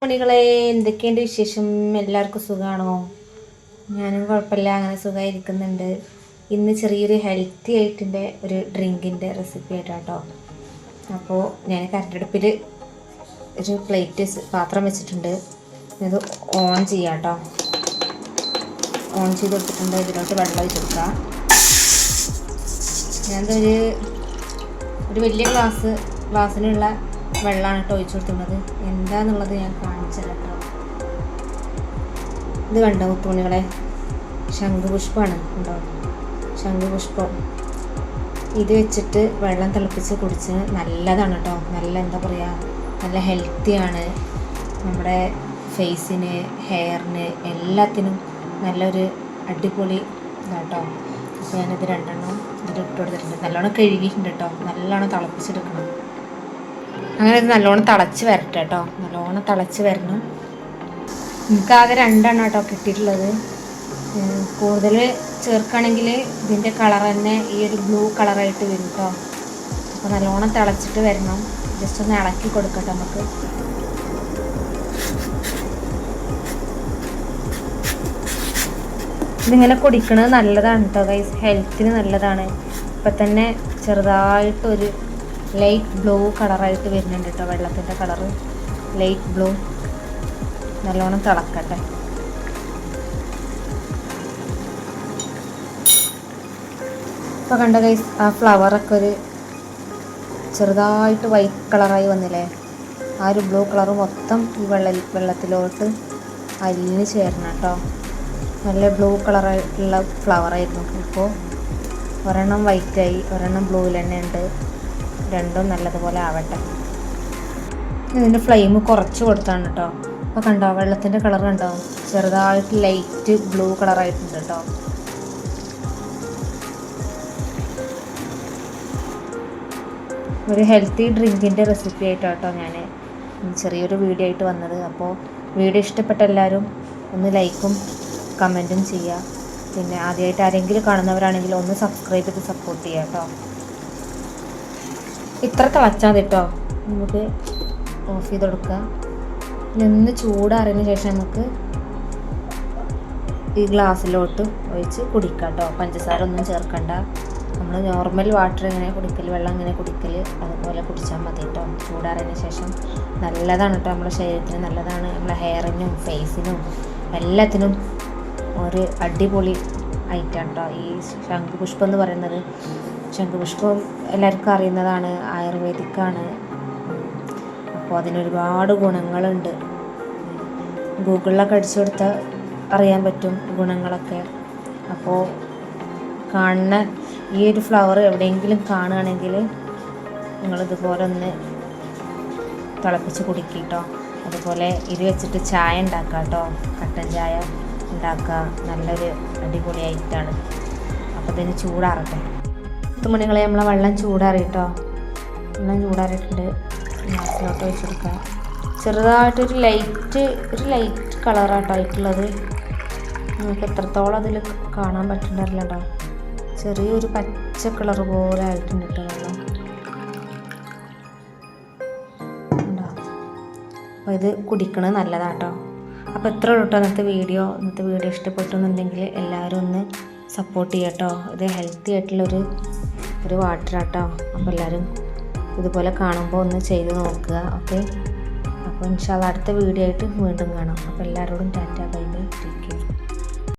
മണികളെ എന്തൊക്കെയുണ്ട് വിശേഷം? എല്ലാവർക്കും സുഖമാണോ? ഞാനും കുഴപ്പമില്ല, അങ്ങനെ സുഖമായിരിക്കുന്നുണ്ട്. ഇന്ന് ചെറിയൊരു ഹെൽത്തി ആയിട്ടിൻ്റെ ഒരു ഡ്രിങ്കിൻ്റെ റെസിപ്പി ആയിട്ടാട്ടോ. അപ്പോൾ ഞാൻ കരണ്ടടുപ്പിൽ ഒരു പാത്രം വെച്ചിട്ടുണ്ട്. ഇത് ഓൺ ചെയ്യാം കേട്ടോ. ഓൺ ചെയ്ത് കൊടുത്തിട്ടുണ്ട്. ഇതിലോട്ട് വെള്ളം ഒഴിച്ചെടുക്കുക. ഞാനതൊരു വലിയ ഗ്ലാസ്സിനുള്ള വെള്ളമാണ് കേട്ടോ ഒഴിച്ചു കൊടുക്കുന്നത്. എന്താണെന്നുള്ളത് ഞാൻ കാണിച്ചു തരാം കേട്ടോ. ഇത് കണ്ടോ മുത്തുമണികളെ, ശംഖുപുഷ്പമാണ് ഉണ്ടോ, ശംഖുപുഷ്പം. ഇത് വെച്ചിട്ട് വെള്ളം തിളപ്പിച്ച് കുടിച്ച് നല്ലതാണ് കേട്ടോ. നല്ല എന്താ പറയുക, നല്ല ഹെൽത്തിയാണ്. നമ്മുടെ ഫേസിന്, ഹെയറിന് എല്ലാത്തിനും നല്ലൊരു അടിപൊളി ഇതാട്ടോ. അപ്പോൾ ഞാനിത് രണ്ടെണ്ണം ഇതിലിട്ട് കൊടുത്തിട്ടുണ്ട്. നല്ലോണം കഴുകിയിട്ടുണ്ട് കേട്ടോ. നല്ലോണം തിളപ്പിച്ചെടുക്കണം. അങ്ങനെ ഇത് നല്ലോണം തിളച്ച് വരട്ടെ കേട്ടോ. നല്ലോണം തിളച്ച് വരണം. എനിക്കാകെ 2 എണ്ണം കേട്ടോ കിട്ടിയിട്ടുള്ളത്. കൂടുതൽ ചേർക്കുകയാണെങ്കിൽ ഇതിൻ്റെ കളർ തന്നെ ഈ ഒരു ബ്ലൂ കളറായിട്ട് വരും കേട്ടോ. അപ്പോൾ നല്ലോണം തിളച്ചിട്ട് വരണം. ജസ്റ്റ് ഒന്ന് ഇളക്കി കൊടുക്കട്ടെ നമുക്ക്. ഇതിങ്ങനെ കുടിക്കണത് നല്ലതാണ് കേട്ടോ ഗൈസ്, ഹെൽത്തിന് നല്ലതാണ്. ഇപ്പം തന്നെ ചെറുതായിട്ടൊരു ലൈറ്റ് ബ്ലൂ കളറായിട്ട് വരുന്നുണ്ട് കേട്ടോ. വെള്ളത്തിൻ്റെ കളറ് ലൈറ്റ് ബ്ലൂ. നല്ലോണം തിളക്കട്ടെ. ഇപ്പോൾ കണ്ട ഗൈസ്, ആ ഫ്ലവറൊക്കെ ഒരു ചെറുതായിട്ട് വൈറ്റ് കളറായി വന്നില്ലേ. ആ ഒരു ബ്ലൂ കളറ് മൊത്തം ഈ വെള്ളത്തിലോട്ട് അലിഞ്ഞ് ചേരണം കേട്ടോ. നല്ല ബ്ലൂ കളറായിട്ടുള്ള ഫ്ലവറായിരുന്നു. ഇപ്പോൾ ഒരെണ്ണം വൈറ്റായി, ഒരെണ്ണം ബ്ലൂവിൽ തന്നെ ഉണ്ട്. രണ്ടും നല്ലതുപോലെ ആവട്ടെ. ഇതിൻ്റെ ഫ്ലെയിം കുറച്ച് കൊടുത്താണ് കേട്ടോ. അപ്പോൾ കണ്ടോ വെള്ളത്തിൻ്റെ കളർ കണ്ടോ, ചെറുതായിട്ട് ലൈറ്റ് ബ്ലൂ കളറായിട്ടുണ്ട് കേട്ടോ. ഒരു ഹെൽത്തി ഡ്രിങ്കിൻ്റെ റെസിപ്പി ആയിട്ടോ ഞാൻ ചെറിയൊരു വീഡിയോ ആയിട്ട് വന്നത്. അപ്പോൾ വീഡിയോ ഇഷ്ടപ്പെട്ട എല്ലാവരും ഒന്ന് ലൈക്കും കമൻറ്റും ചെയ്യുക. പിന്നെ ആദ്യമായിട്ട് ആരെങ്കിലും കാണുന്നവരാണെങ്കിൽ ഒന്ന് സബ്സ്ക്രൈബ് ചെയ്ത് സപ്പോർട്ട് ചെയ്യുക കേട്ടോ. ഇത്ര തിളച്ചാൽ മതി കേട്ടോ. നമുക്ക് ഓഫ് ചെയ്ത് കൊടുക്കുക. നിന്ന് ചൂടാറിയതിന് ശേഷം നമുക്ക് ഈ ഗ്ലാസ്സിലോട്ട് ഒഴിച്ച് കുടിക്കാം കേട്ടോ. പഞ്ചസാര ഒന്നും ചേർക്കണ്ട. നമ്മൾ നോർമൽ വാട്ടർ ഇങ്ങനെ കുടിക്കൽ, വെള്ളം ഇങ്ങനെ കുടിക്കൽ, അതുപോലെ കുടിച്ചാൽ മതി കേട്ടോ. ചൂടാറിയതിന് ശേഷം നല്ലതാണ് കേട്ടോ. നമ്മുടെ ശരീരത്തിന് നല്ലതാണ്. നമ്മുടെ ഹെയറിനും ഫേസിനും എല്ലാത്തിനും ഒരു അടിപൊളി ഐറ്റം കേട്ടോ ഈ ശംഖുപുഷ്പം എന്ന് പറയുന്നത്. ശംഖുപുഷ്പം എല്ലാവർക്കും അറിയുന്നതാണ്, ആയുർവേദിക്കാണ്. അപ്പോൾ അതിനൊരുപാട് ഗുണങ്ങളുണ്ട്. ഗൂഗിളിലൊക്കെ അടിച്ചു കൊടുത്താൽ അറിയാൻ പറ്റും ഗുണങ്ങളൊക്കെ. അപ്പോൾ കാണുന്ന ഈ ഒരു ഫ്ലവർ എവിടെയെങ്കിലും കാണുകയാണെങ്കിൽ നിങ്ങളിതുപോലെ ഒന്ന് തിളപ്പിച്ച് കുടിക്കുക കേട്ടോ. അതുപോലെ ഇത് വെച്ചിട്ട് ചായ ഉണ്ടാക്കുക കേട്ടോ. കട്ടൻ ചായ ഉണ്ടാക്കുക. നല്ലൊരു അടിപൊളി ഐറ്റമാണ്. അപ്പോൾ ഇതിന് ചൂടാറട്ടെ. മണികളെ നമ്മളെ വെള്ളം ചൂടാറി കേട്ടോ. വെള്ളം ചൂടാറിയിട്ടുണ്ട്. ഗ്ലാസ്സിലോട്ട് വെച്ചെടുക്കുക. ചെറുതായിട്ടൊരു ലൈറ്റ് കളറാട്ടോ ആയിട്ടുള്ളത്. നമുക്ക് എത്രത്തോളം അതിൽ കാണാൻ പറ്റുന്നുണ്ടല്ലോ കേട്ടോ. ചെറിയൊരു പച്ച കളർ പോലെ ആയിട്ടുണ്ട് കേട്ടോ വെള്ളം ഉണ്ടോ. അപ്പോൾ ഇത് കുടിക്കണത് നല്ലതാട്ടോ. അപ്പോൾ ഇത്ര ഉള്ളൂ കേട്ടോ ഇന്നത്തെ വീഡിയോ ഇഷ്ടപ്പെട്ടു എന്നുണ്ടെങ്കിൽ എല്ലാവരും ഒന്ന് സപ്പോർട്ട് ചെയ്യാം കേട്ടോ. ഇത് ഹെൽത്തി ആയിട്ടുള്ളൊരു വാട്ടർ ആട്ടോ. അപ്പോൾ എല്ലാവരും ഇതുപോലെ കാണുമ്പോൾ ഒന്ന് ചെയ്ത് നോക്കുക. ഓക്കെ, അപ്പോൾ ഇൻഷാ അല്ലാഹ് അടുത്ത വീഡിയോ ആയിട്ട് വീണ്ടും കാണാം. അപ്പോൾ എല്ലാവരോടും ടാറ്റ ബൈ ബൈ.